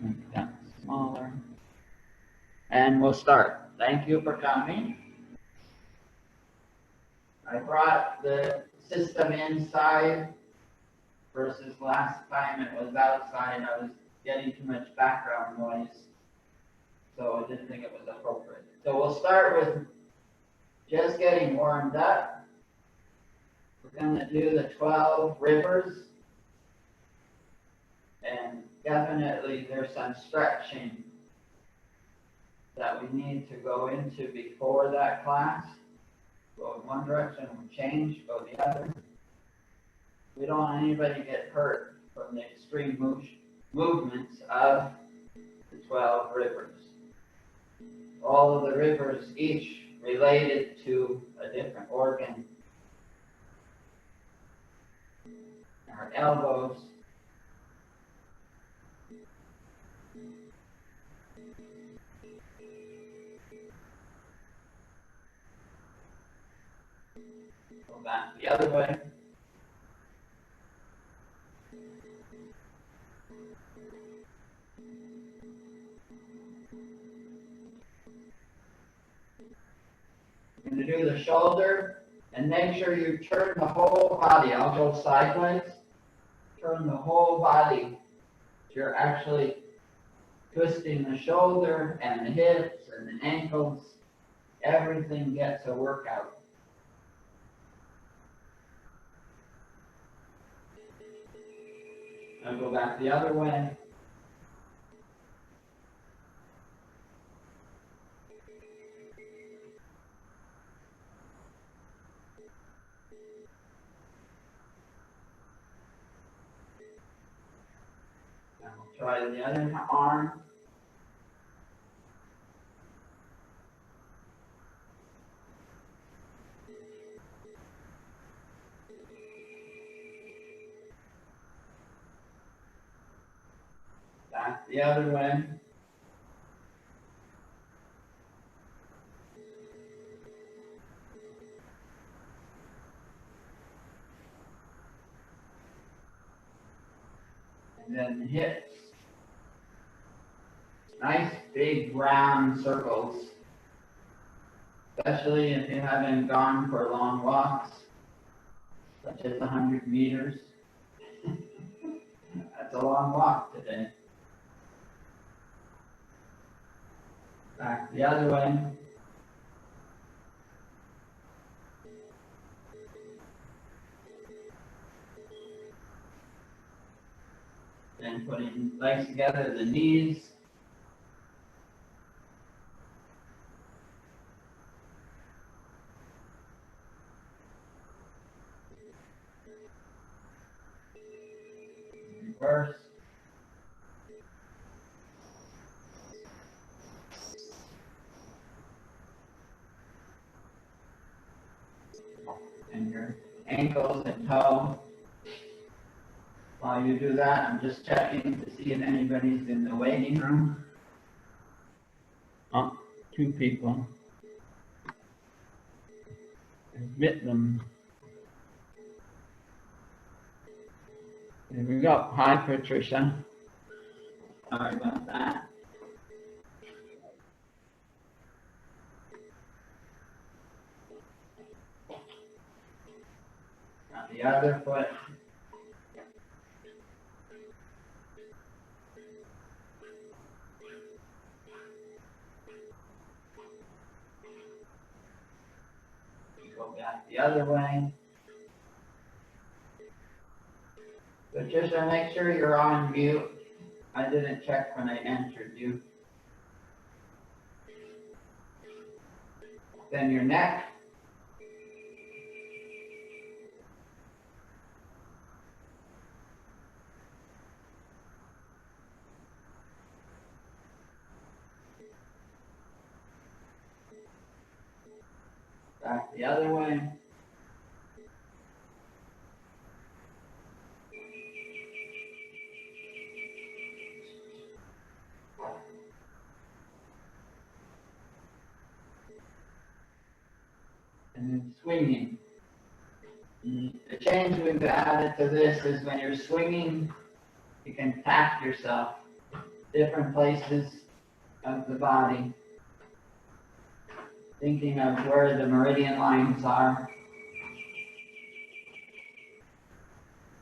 Make that smaller. And we'll start. Thank you for coming. I brought the system inside versus last time it was outside. I was getting too much background noise, so I didn't think it was appropriate. So we'll start with just getting warmed up. We're going to do the 12 rivers, and definitely there's some stretching that we need to go into before that class. Go in one direction, we change, go the other. We don't want anybody get hurt from the extreme movements of the 12 rivers. All of the rivers each related to a different organ. Our elbows. Go back the other way. We're going to do the shoulder, and make sure you turn the whole body. I'll go sideways. Turn the whole body. You're actually twisting the shoulder and the hips and the ankles. Everything gets a workout. I'll go back the other way. And we'll try the other arm. Back the other way. And then the hips. Nice big round circles. Especially if you haven't gone for long walks, such as 100 meters. That's a long walk today. Back the other way. Then putting legs together, the knees. Reverse. And your ankles and toe. While you do that, I'm just checking to see if anybody's in the waiting room. Oh, 2 people. Admit them. There we go. Hi, Patricia. Sorry about that. Got the other foot. Go back the other way. Patricia, make sure you're on mute. I didn't check when I entered you. Then your neck. Back the other way. And then swinging. The change we've added to this is when you're swinging, you can tap yourself. different places of the body, thinking of where the meridian lines are.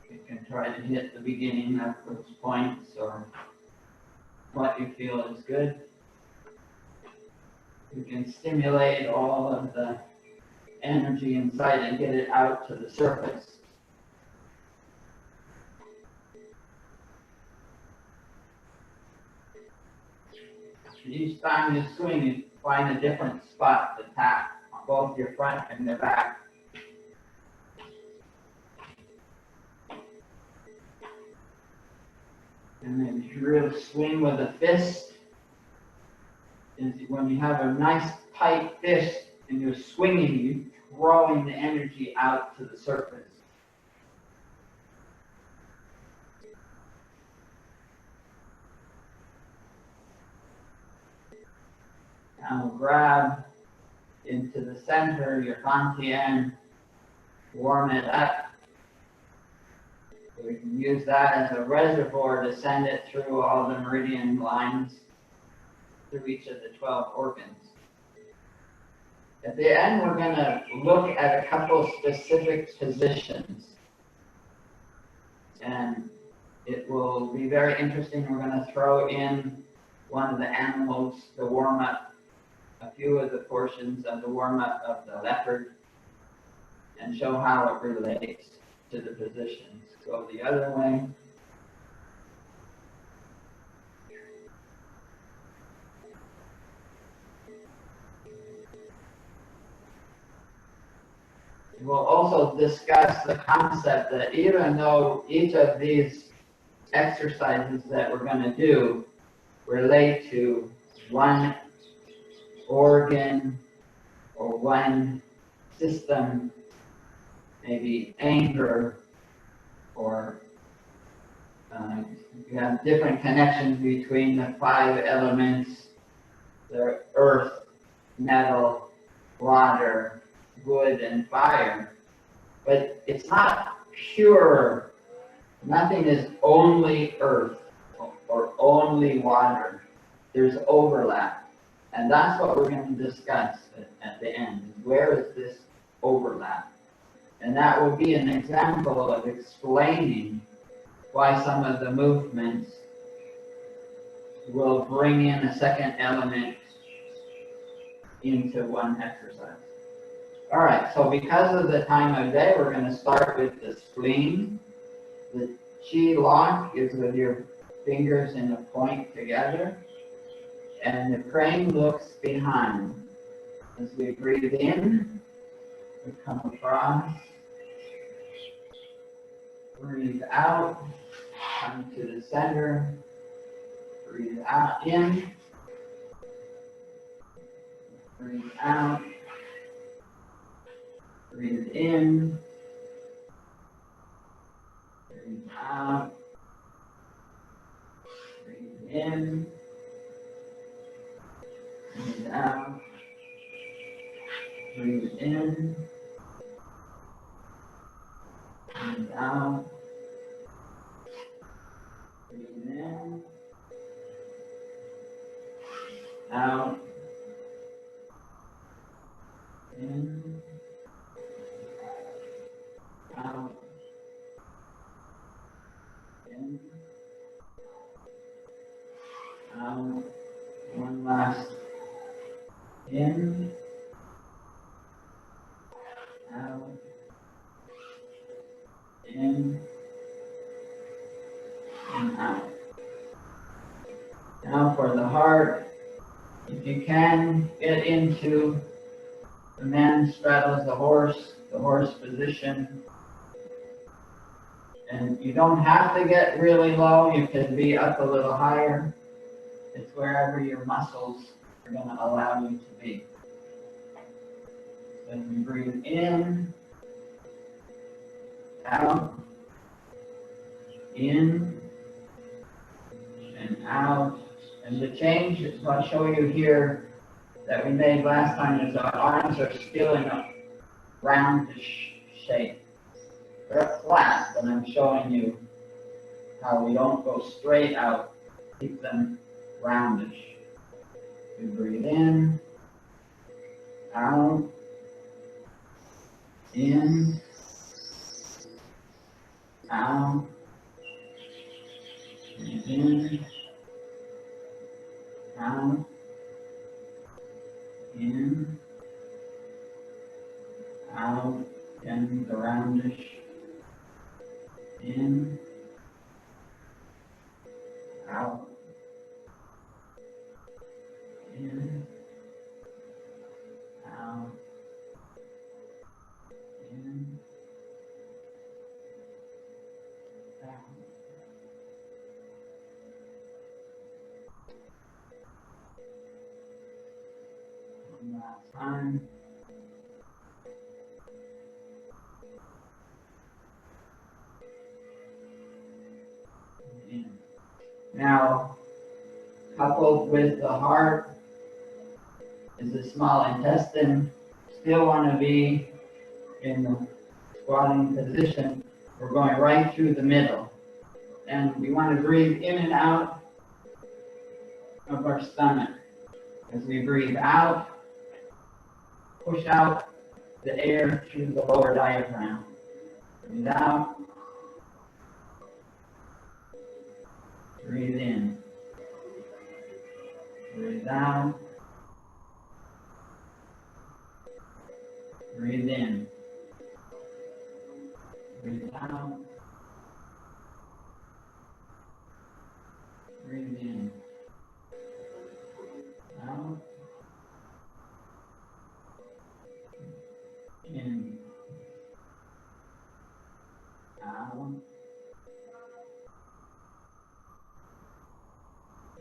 You can try to hit the beginning of those points or what you feel is good. You can stimulate all of the energy inside and get it out to the surface. Each time you swing, you find a different spot to tap on both your front and your back. And then if you really swing with a fist, is when you have a nice tight fist and you're swinging, you're throwing the energy out to the surface. Now grab into the center, your Fantien, warm it up. We can use that as a reservoir to send it through all the meridian lines through each of the 12 organs. At the end, we're going to look at a couple specific positions. And it will be very interesting. We're going to throw in one of the animals to warm up a few of the portions of the warm-up of the leopard and show how it relates to the positions. Go the other way. We'll also discuss the concept that even though each of these exercises that we're going to do relate to one organ or one system, maybe anger, or you have different connections between the 5 elements, the earth, metal, water, wood, and fire. But it's not pure. Nothing is only earth or only water. There's overlap. And that's what we're going to discuss at the end. Where is this overlap? And that will be an example of explaining why some of the movements will bring in a second element into one exercise. All right, so because of the time of day, we're going to start with the spleen. The chi lock is with your fingers in a point together. And the crane looks behind. As we breathe in, we come across. Breathe out, come to the center. Breathe out, in. Breathe out. Breathe in. Breathe out. Breathe in. Breathe out. Breathe in. Breathe out. Breathe in. Out. In. Out. In. Out. One last. In. Out. In. And out. Now for the heart, if you can, get into the man straddles the horse position. And you don't have to get really low, you can be up a little higher. It's wherever your muscles are going to allow you to be. Then you breathe in, out, in, and out. And the change I'll show you here that we made last time is our arms are still in a roundish shape. They're flat, but I'm showing you how we don't go straight out. Keep them roundish. We breathe in, out, in, out, breathe in, out, in, out, and the roundish, in, out, in, out, in, out. One last time. In. Now, coupled with the heart is the small intestine. Still want to be in the squatting position. We're going right through the middle. And we want to breathe in and out of our stomach. As we breathe out, push out the air through the lower diaphragm. Breathe out. Breathe in. Breathe out. Breathe in. Breathe out. Breathe in. Out. In. Out.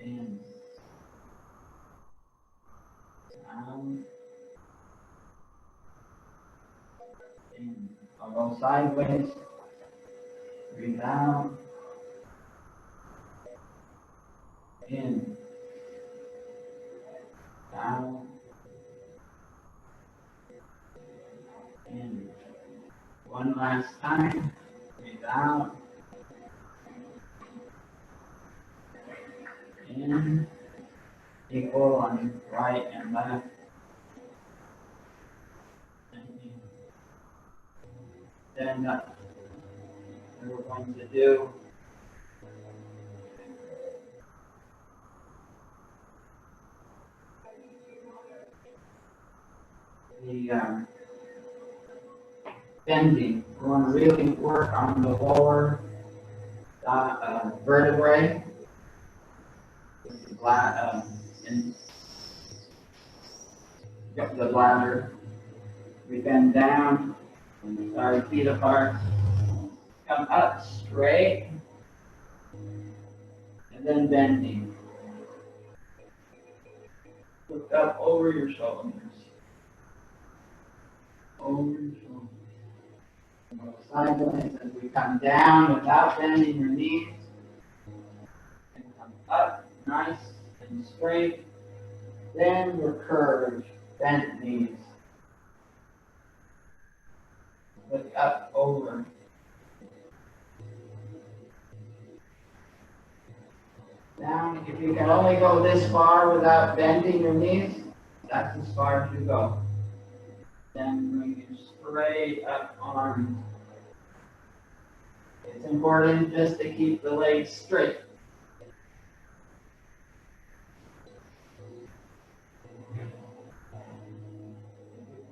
In. Out. In. I'll go sideways. Breathe out. In. Out. In. One last time. Breathe out. In. Equal on right and left. And in. Then we're going to do the bending. We want to really work on the lower vertebrae. And the bladder. We bend down, our feet apart, come up straight, and then bending. Look up over your shoulders. Over your shoulders. Go sideways as we come down without bending your knees. And come up nice and straight. Then we're curved, bent knees. Look up over. Down. If you can only go this far without bending your knees, that's as far as you go. Then bring your straight up arms. It's important just to keep the legs straight.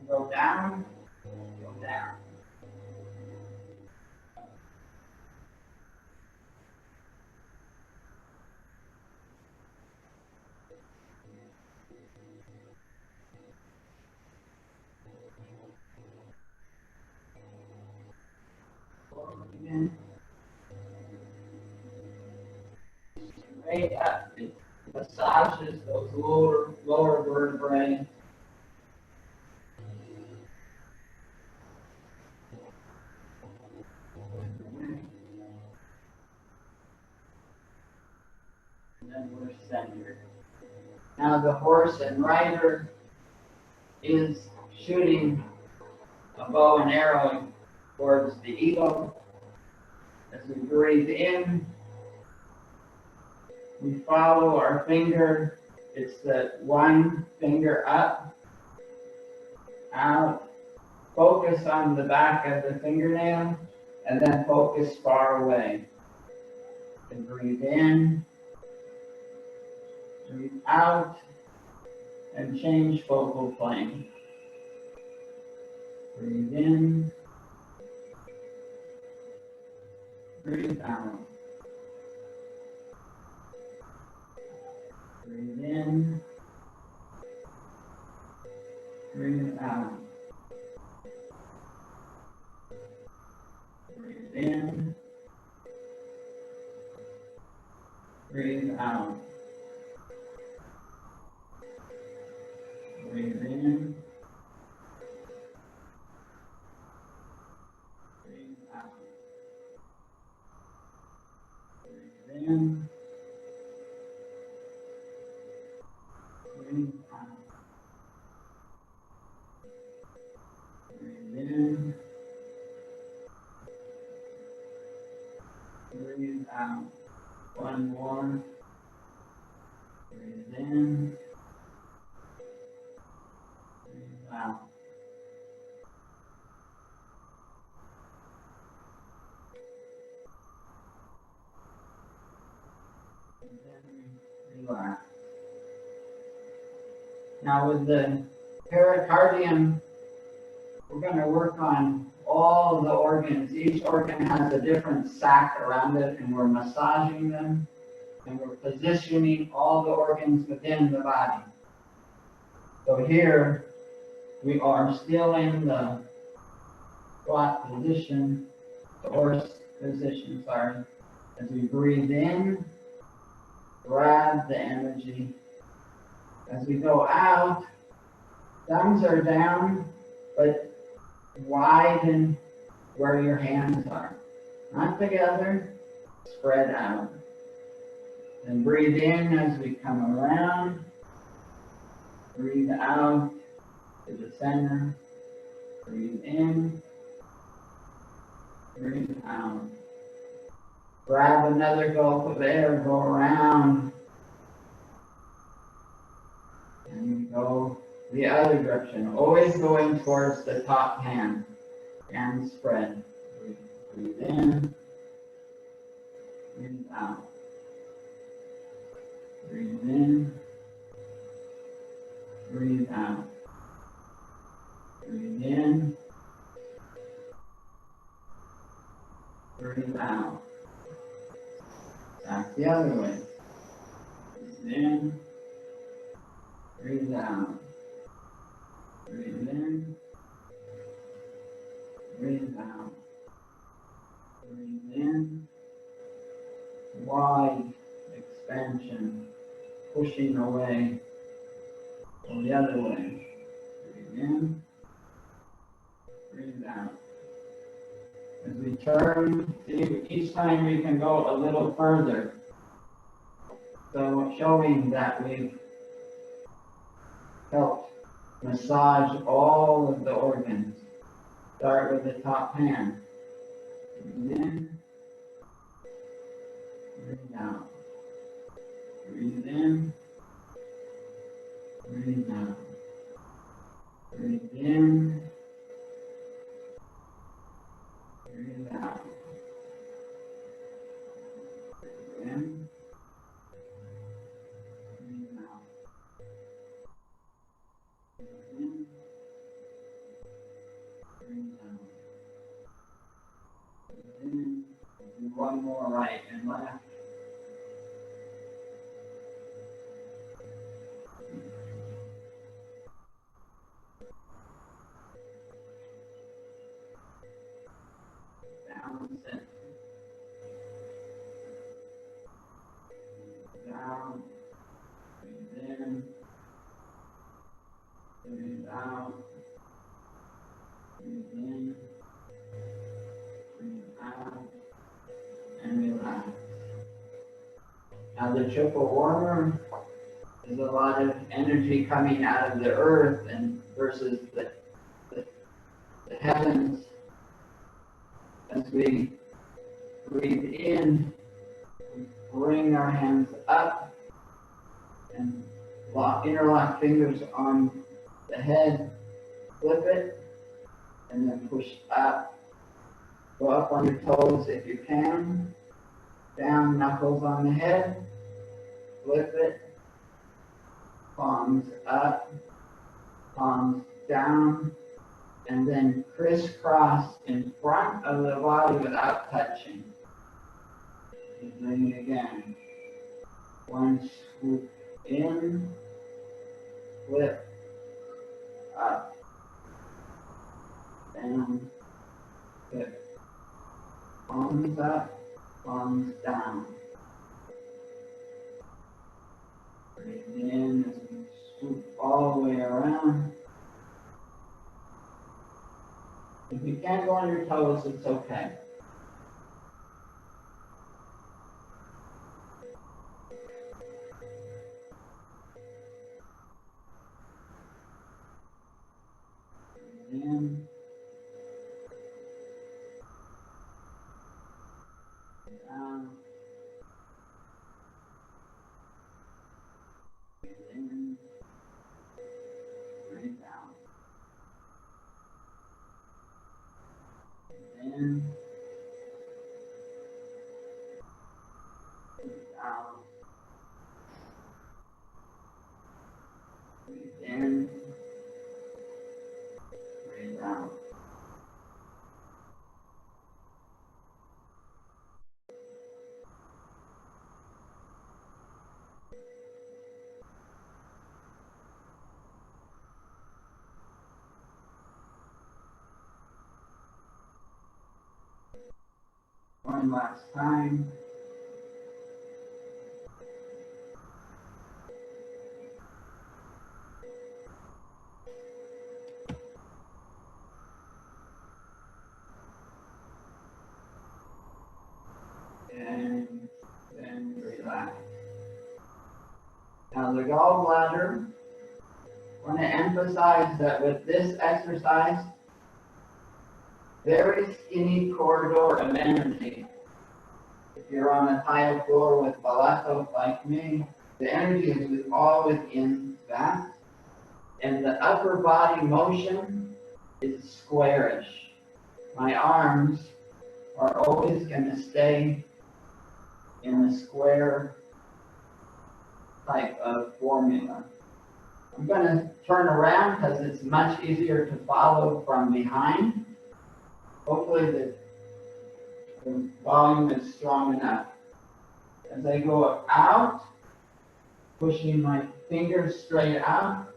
Go down, go down. Again. Straight up. It massages those lower vertebrae. And then we're centered. Now the horse and rider is shooting a bow and arrow towards the eagle. As we breathe in, we follow our finger. It's the one finger up, out. Focus on the back of the fingernail, and then focus far away. And breathe in, breathe out, and change focal plane. Breathe in, breathe out. Breathe in, breathe out. Breathe in, breathe out. Breathe in, breathe out. Breathe in, breathe out. Breathe in, breathe out. One more. Breathe in, breathe out. And then relax. Now with the pericardium, we're going to work on all the organs. Each organ has a different sac around it, and we're massaging them, and we're positioning all the organs within the body. So here, we are still in the squat position, the horse position, sorry. As we breathe in, grab the energy. As we go out, thumbs are down, but widen where your hands are. Not together, spread out. And breathe in as we come around. Breathe out to the center. Breathe in. Breathe out. Grab another gulp of air, go around. And we go the other direction, always going towards the top hand. Hands spread. Breathe in. Breathe out. Breathe in. Breathe out. Breathe in. Breathe out. Back the other way. Breathe in. Breathe out. Breathe in. Breathe out. Breathe in. Wide expansion. Pushing away. Go the other way. Breathe in. Breathe out. As we turn, see, each time we can go a little further. So showing that we've helped massage all of the organs. Start with the top hand. Breathe in. Breathe out. Breathe in. Breathe out. Breathe in. Breathe out. Breathe in. Breathe out. Breathe in. Breathe out. Breathe in. Do one more right and left. Balance it. Down. Breathe in. Breathe out. Breathe in. Breathe out. And relax. Now the triple warmer is a lot of energy coming out of the earth and versus the heavens. As we breathe in, we bring our hands up and interlock fingers on the head, flip it, and then push up. Go up on your toes if you can. Down, knuckles on the head, flip it, palms up, palms down, and then crisscross in front of the body without touching. And bring it again. One swoop in, flip, up, down, flip, palms up, palms down. Breathe in as we swoop all the way around. If you can't go on your toes, it's okay. Breathe in. Down. Breathe in. Breathe down. Breathe in. Breathe out. Breathe in. Breathe out. One last time. And then relax. Now the gallbladder, I want to emphasize that with this exercise, very skinny corridor of energy. If you're on a tile floor with palato like me, the energy is all within that. And the upper body motion is squarish. My arms are always going to stay in the square type of formula. I'm going to turn around because it's much easier to follow from behind. Hopefully the volume is strong enough. As I go out, pushing my fingers straight out,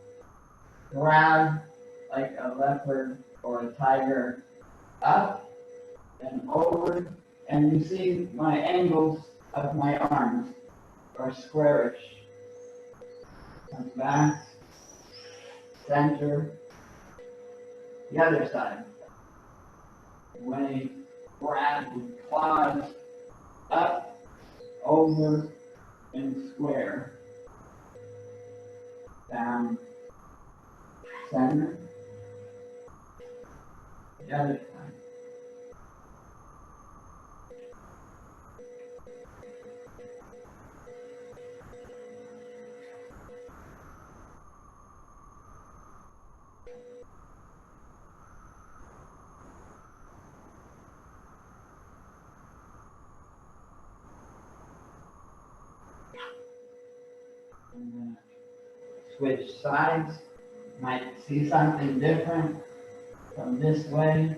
grab like a leopard or a tiger up and over, and you see my angles of my arms are squarish. Come back, center, the other side. Way, grab, claws up, over, and square. Down, center, the other side. Switch sides, might see something different from this way.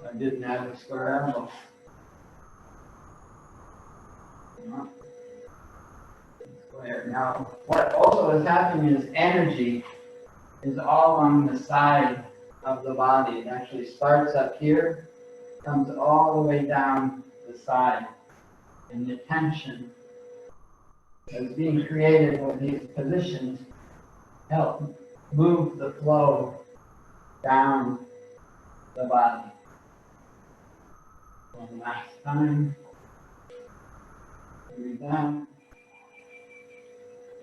I didn't have a square elbow. Square. Now, what also is happening is energy is all on the side of the body. It actually starts up here, comes all the way down the side. And the tension that's being created with these positions help move the flow down the body. One last time. Breathe out.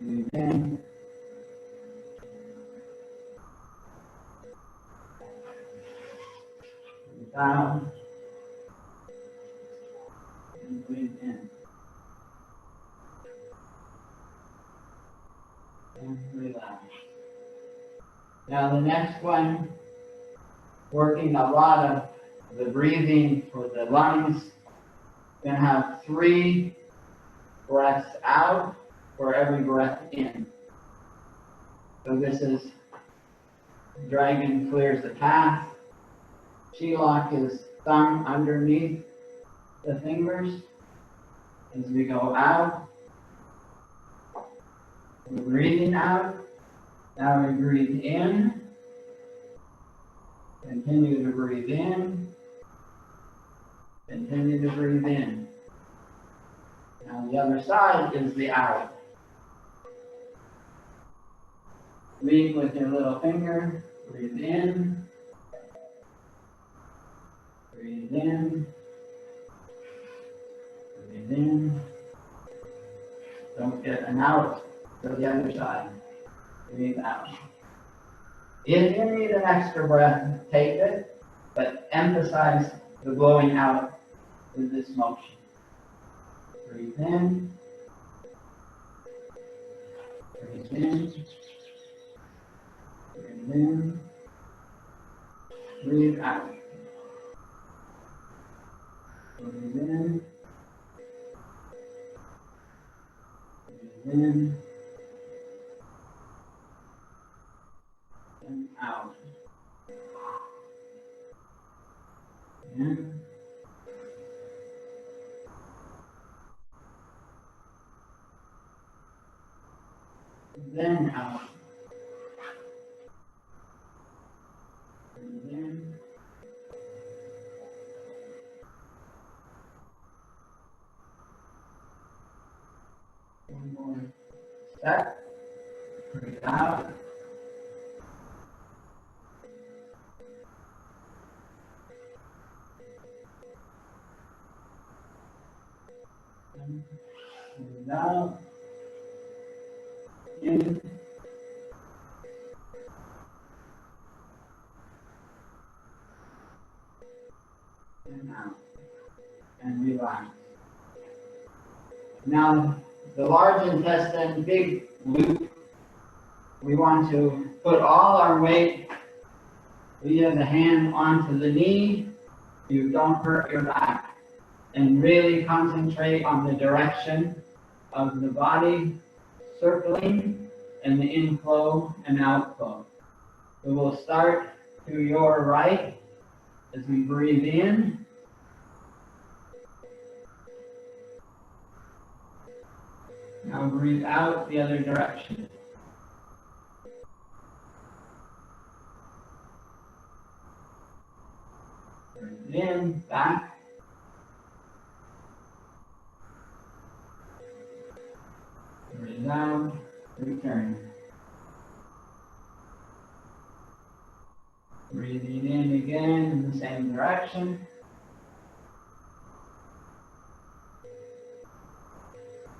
Breathe in. down, and breathe in. And relax. Now the next one, working a lot of the breathing for the lungs. Going to have 3 breaths out for every breath in. So this is dragon clears the path. Shilak is thumb underneath the fingers. As we go out, we're breathing out. Now we breathe in. Continue to breathe in. Continue to breathe in. Now the other side is the out. Lead with your little finger. Breathe in. Breathe in. Breathe in. Don't get an out to the other side. Breathe out. If you need an extra breath, take it, but emphasize the blowing out with this motion. Breathe in. Breathe in. Breathe in. Breathe out. Breathe in. Breathe in. And out. In. Then out. Breathe in. One more step. Breathe out. Breathe out. In. And out. And relax. Now, the large intestine, big loop, we want to put all our weight via the hand onto the knee. You don't hurt your back. And really concentrate on the direction of the body circling and the inflow and outflow. We will start to your right as we breathe in. Now breathe out the other direction. Breathe in, back. Breathe out, return. Breathing in again in the same direction.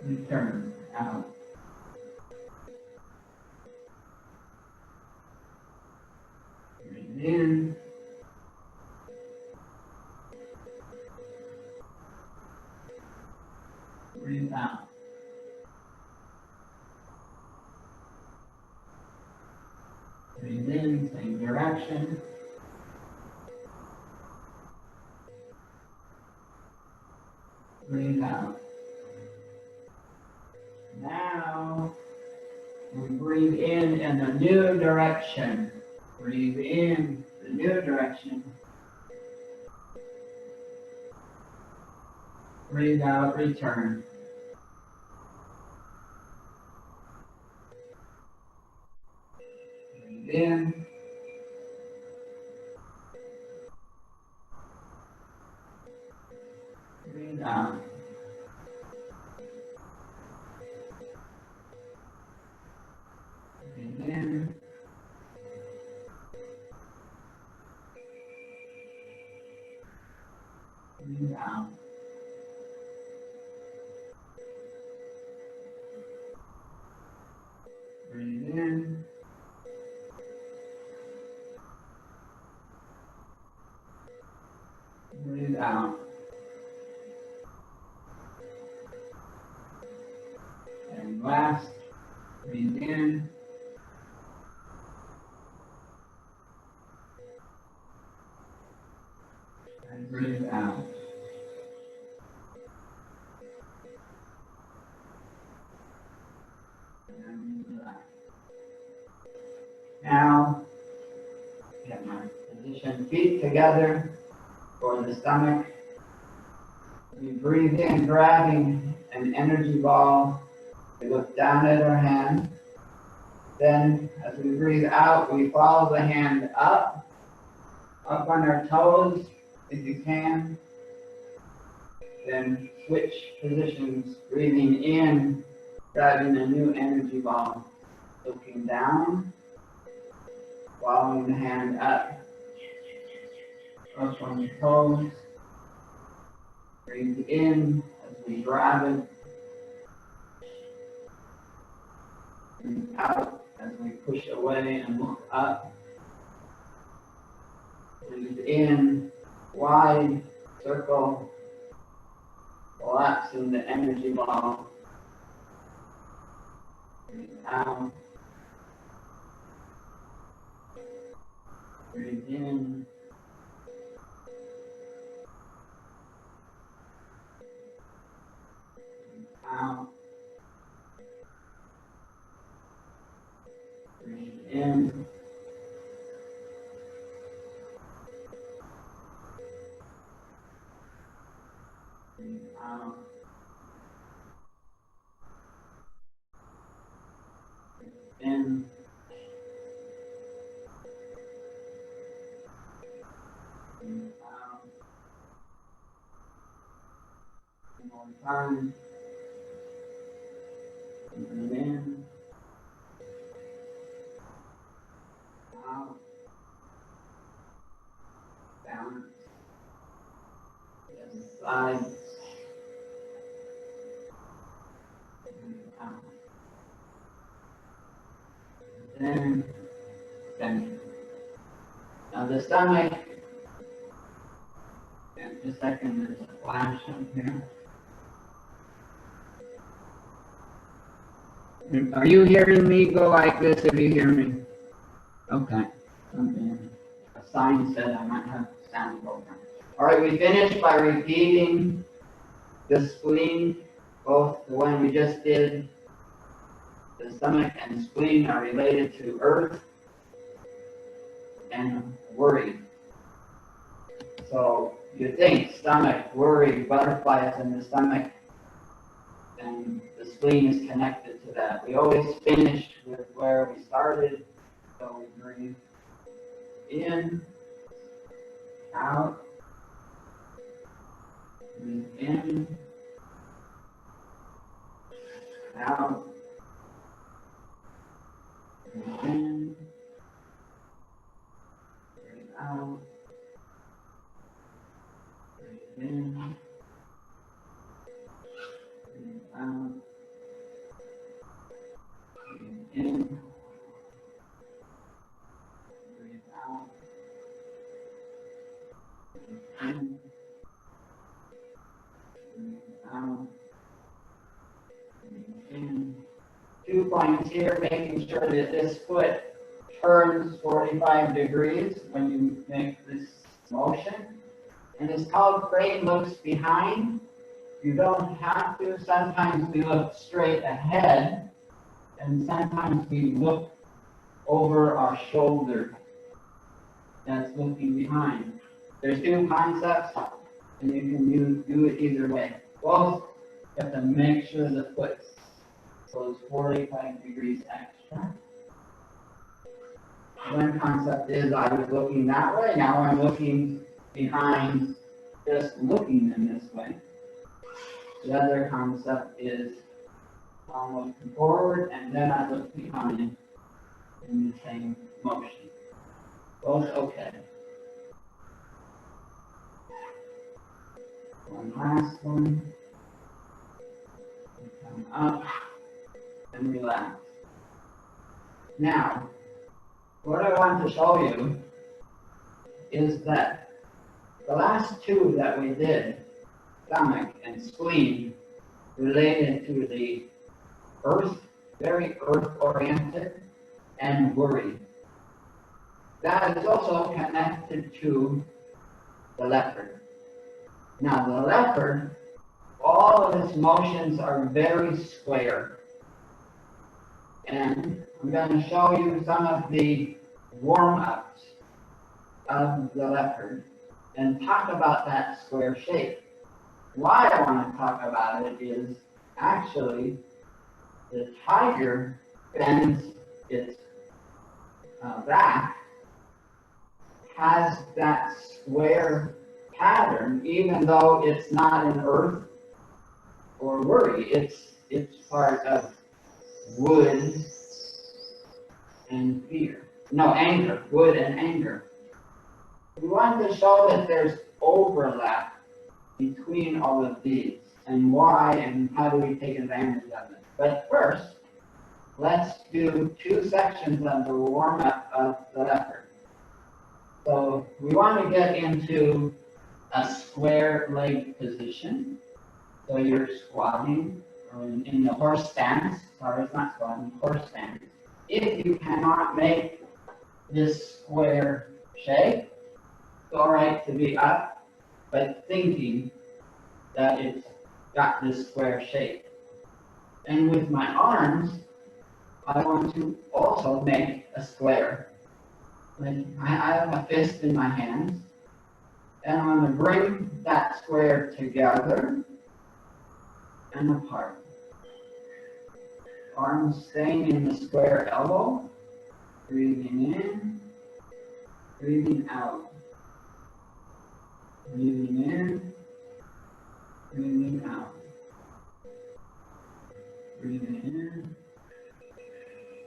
Return out. Breathe in. Breathe out. Breathe in, same direction. Breathe out. Now, we breathe in a new direction. Breathe in the new direction. Breathe out, return. Breathe in. Breathe out. Breathe in. Breathe out. Breathe in. out. And last, breathe in. And breathe out. And relax. Now, get my position, feet together for the stomach. We breathe in, grabbing an energy ball. We look down at our hand. Then, as we breathe out, we follow the hand up on our toes, if you can. Then switch positions, breathing in, grabbing a new energy ball. Looking down, following the hand up on your toes. Breathe in as we grab it. Breathe out as we push away and look up. Breathe in, wide circle, collapsing the energy ball. Breathe out. Breathe in. Breathe out. Breathe in. Breathe out. Breathe in. Breathe out. One more time. Breathe in. Out. Balance. The other side. Breathe out. In. Then. Now the stomach. And just a second, there's a flash up here. Are you hearing me go like this if you hear me? Okay. Something, a sign said I might have sound program. All right, we finished by repeating the spleen, both the one we just did. The stomach and spleen are related to earth and worry. So you think stomach, worry, butterflies in the stomach, and the spleen is connected to that. We always finish with where we started. So we breathe in, out, breathe in, out, breathe in, breathe out, breathe in, breathe out, breathe in. Out. In. Out. In. 2 points here, making sure that this foot turns 45 degrees when you make this motion. And it's called crane looks behind. You don't have to. Sometimes we look straight ahead, and sometimes we look over our shoulder. That's looking behind. There's 2 concepts, and you can do it either way. Both, you have to make sure the foot goes 45 degrees extra. One concept is I was looking that way, now I'm looking behind, just looking in this way. The other concept is I'm looking forward, and then I look behind in the same motion. Both okay. One last one. Come up and relax. Now, what I want to show you is that The last two that we did, stomach and spleen, related to the earth, very earth-oriented, and worry. That is also connected to the leopard. Now the leopard, all of its motions are very square. And I'm going to show you some of the warm-ups of the leopard and talk about that square shape. Why I want to talk about it is actually the tiger bends its back, has that square pattern, even though it's not in earth or worry. It's part of wood and fear. No, anger. Wood and anger. We want to show that there's overlap between all of these and why and how do we take advantage of it. But first, let's do two sections of the warm-up of the leopard. So we want to get into a square leg position. So you're squatting or in the horse stance. Sorry, it's not squatting, horse stance. If you cannot make this square shape, it's all right to be up, but thinking that it's got this square shape. And with my arms, I want to also make a square. Like I have a fist in my hands, and I'm going to bring that square together and apart. Arms staying in the square elbow, breathing in, breathing out. Breathing in, breathing out. Breathing in,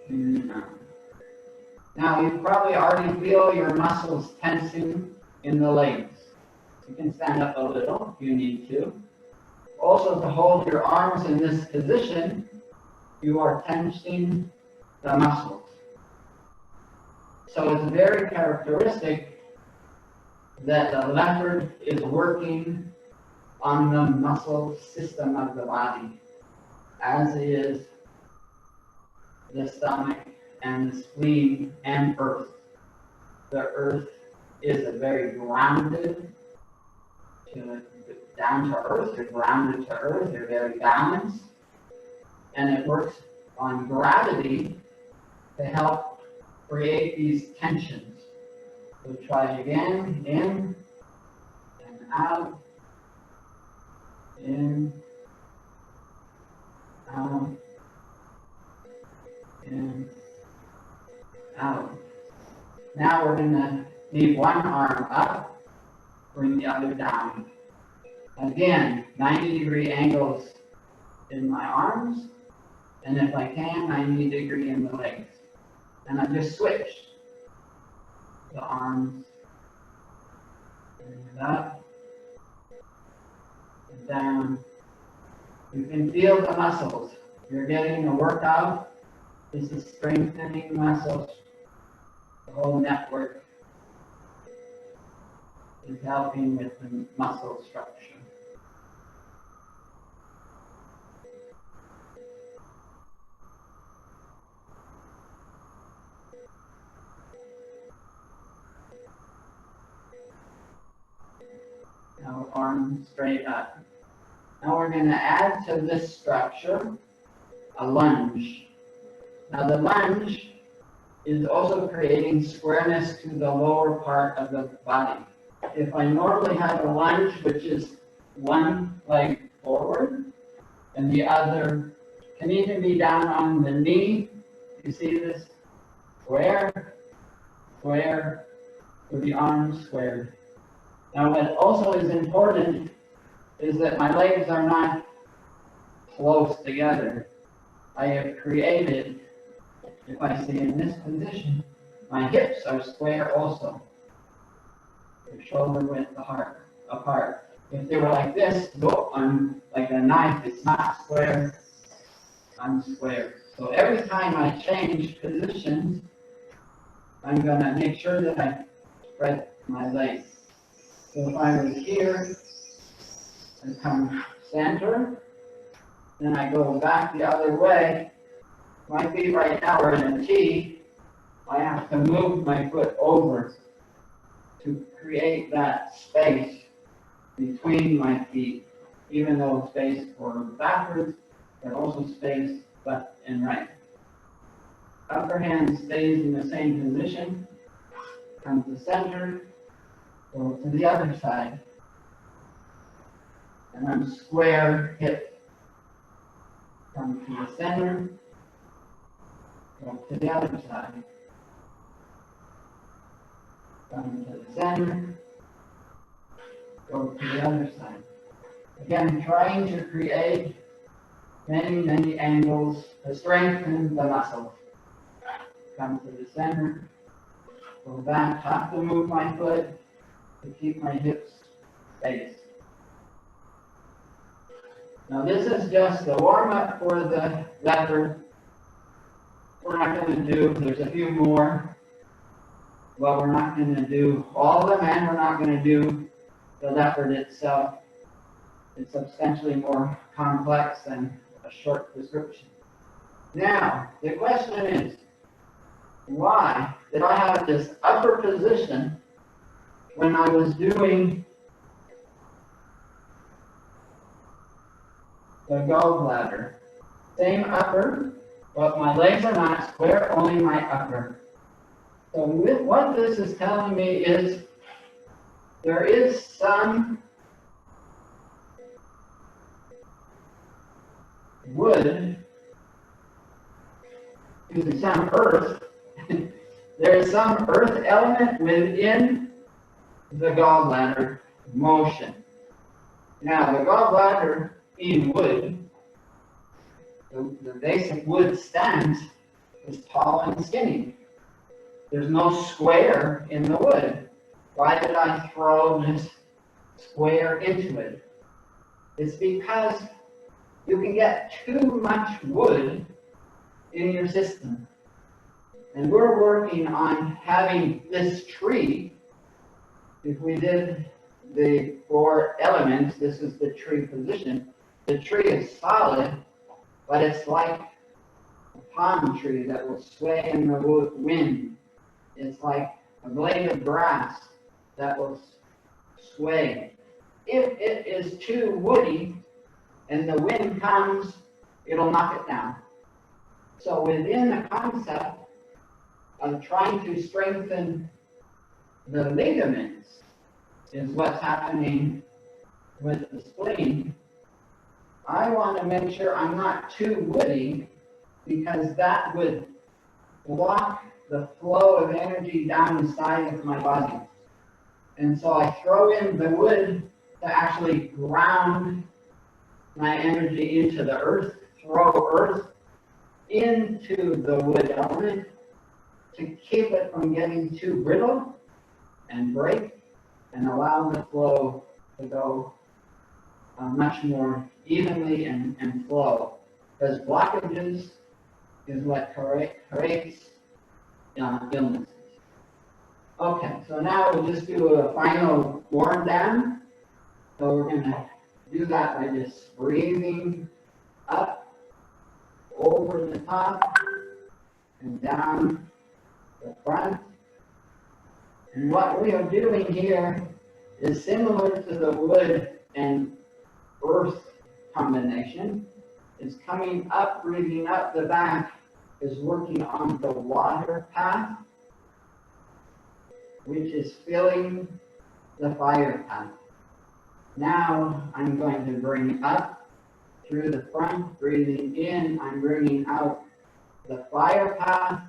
breathing out. Now you probably already feel your muscles tensing in the legs. You can stand up a little if you need to. Also, to hold your arms in this position, you are tensing the muscles. So it's very characteristic that the leopard is working on the muscle system of the body, as is the stomach and the spleen and earth. The earth is a very grounded, down to earth, you're grounded to earth, you're very balanced, and it works on gravity to help create these tensions. So try again, in and out, in, out, in, out. Now we're going to leave one arm up, bring the other down. Again, 90-degree angles in my arms, and if I can, 90-degree in the legs. And I just switch the arms, and up, and down. You can feel the muscles. You're getting a workout. This is strengthening muscles. The whole network is helping with the muscle structure. Now arms straight up. Now we're going to add to this structure a lunge. Now the lunge is also creating squareness to the lower part of the body. If I normally have a lunge, which is one leg forward, and the other can even be down on the knee. You see this? Square, square, with the arms squared. Now what also is important is that my legs are not close together. I have created, if I stay in this position, my hips are square also. The shoulder width apart. If they were like this, I'm like a knife, it's not square, I'm square. So every time I change positions, I'm going to make sure that I spread my legs. So if I was here and come center, then I go back the other way. My feet right now are in a T. I have to move my foot over to create that space between my feet, even though space forward backwards, but also space left and right. Upper hand stays in the same position, come to center, go to the other side. And I'm square hip. Come to the center, go to the other side. Come to the center, go to the other side. Again, trying to create many angles to strengthen the muscles. Come to the center, go back, have to move my foot to keep my hips spaced. Now this is just the warm-up for the leopard. We're not going to do, there's a few more, but we're not going to do all of them, and we're not going to do the leopard itself. It's substantially more complex than a short description. Now, the question is, why did I have this upper position when I was doing the gallbladder? Same upper, but my legs are not square, only my upper. So what this is telling me is there is some wood, some earth. There is some earth element within the gallbladder motion. Now, the gallbladder in wood, the basic wood stance is tall and skinny. There's no square in the wood. Why did I throw this square into it? It's because you can get too much wood in your system. And we're working on having this tree. If we did the 4 elements, this is the tree position. The tree is solid, but it's like a palm tree that will sway in the wind. It's like a blade of grass that will sway. If it is too woody and the wind comes, it'll knock it down. So within the concept of trying to strengthen the ligaments is what's happening with the spleen. I want to make sure I'm not too woody, because that would block the flow of energy down inside of my body. And so I throw in the wood to actually ground my energy into the earth, throw earth into the wood element to keep it from getting too brittle and break, and allow the flow to go much more evenly and flow. Because blockages is what creates illnesses. Okay, so now we'll just do a final warm down. So we're going to do that by just breathing up, over the top, and down the front. And what we are doing here is similar to the wood and earth combination. It's coming up, breathing up the back, is working on the water path, which is filling the fire path. Now I'm going to bring up through the front, breathing in, I'm bringing out the fire path,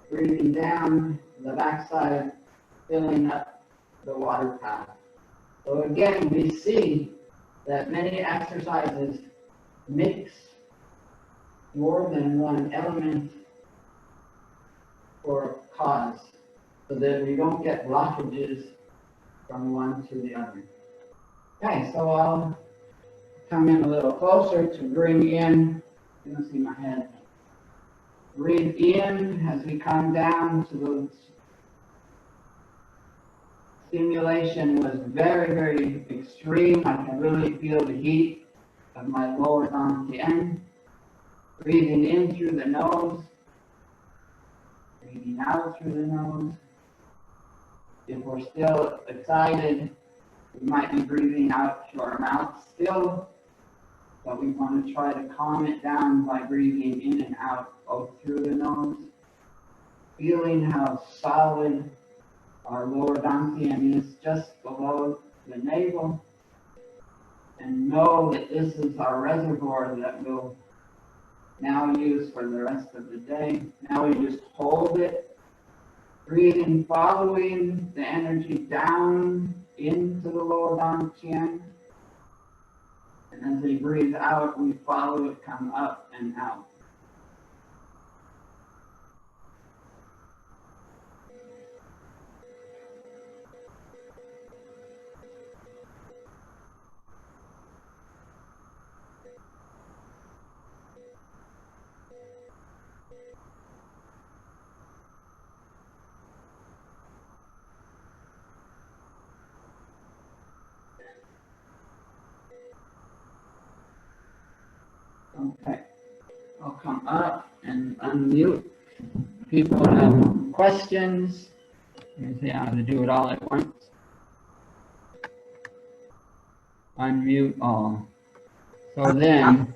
breathing down the backside, filling up the water path. So again, we see that many exercises mix more than one element for a cause, so that we don't get blockages from one to the other. Okay, so I'll come in a little closer to bring in, you don't see my head. Breathe in as we come down to stimulation was very, very extreme. I can really feel the heat of my lower dantian. Breathing in through the nose, breathing out through the nose. If we're still excited, we might be breathing out through our mouth still, but we want to try to calm it down by breathing in and out both through the nose, feeling how solid our lower dantian is just below the navel, and know that this is our reservoir that we'll now use for the rest of the day. Now we just hold it, breathing, following the energy down into the lower dantian. And as we breathe out, we follow it come up and out. Okay, I'll come up and unmute. People have questions. Let me see how to do it all at once. Unmute all. So then,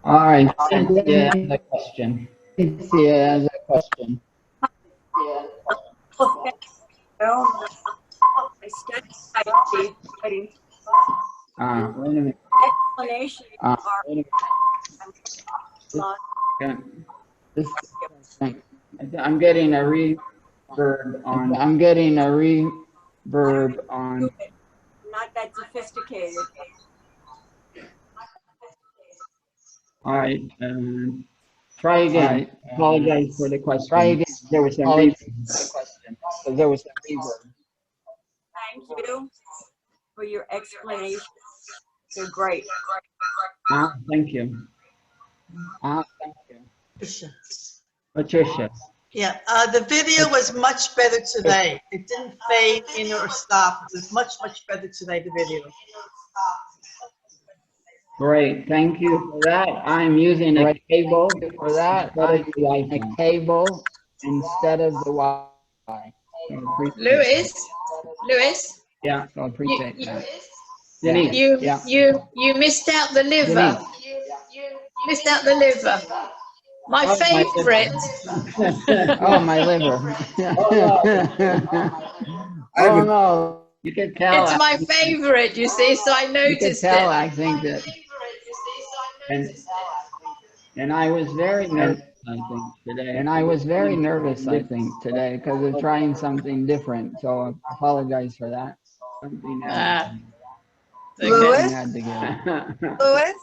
all right, Cynthia has a question. Cynthia has a question. Well, I studied wait Wait a minute. explanation Wait a minute. I'm getting a reverb on. not that sophisticated. All right. Try again. Apologize for the question. Try again. There was some reverb. Thank you for your explanation. They're great. Thank you. Thank you. Patricia. Yeah, the video was much better today. It didn't fade in or stop. It was much, much better today, the video. Great. Thank you for that. I'm using a cable for that. A cable instead of the Wi-Fi. So Lewis, yeah, so I appreciate that. you, yeah. you missed out the liver. Denise. Missed out the liver. My favorite. Oh, my liver. Oh no, you can tell. It's my favorite, you see, so I noticed you can tell, it. I think that. And I was very nervous, I think, today. And I was very nervous, I think, today, because of trying something different. So I apologize for that. Something else. Louis? Had to give. Louis?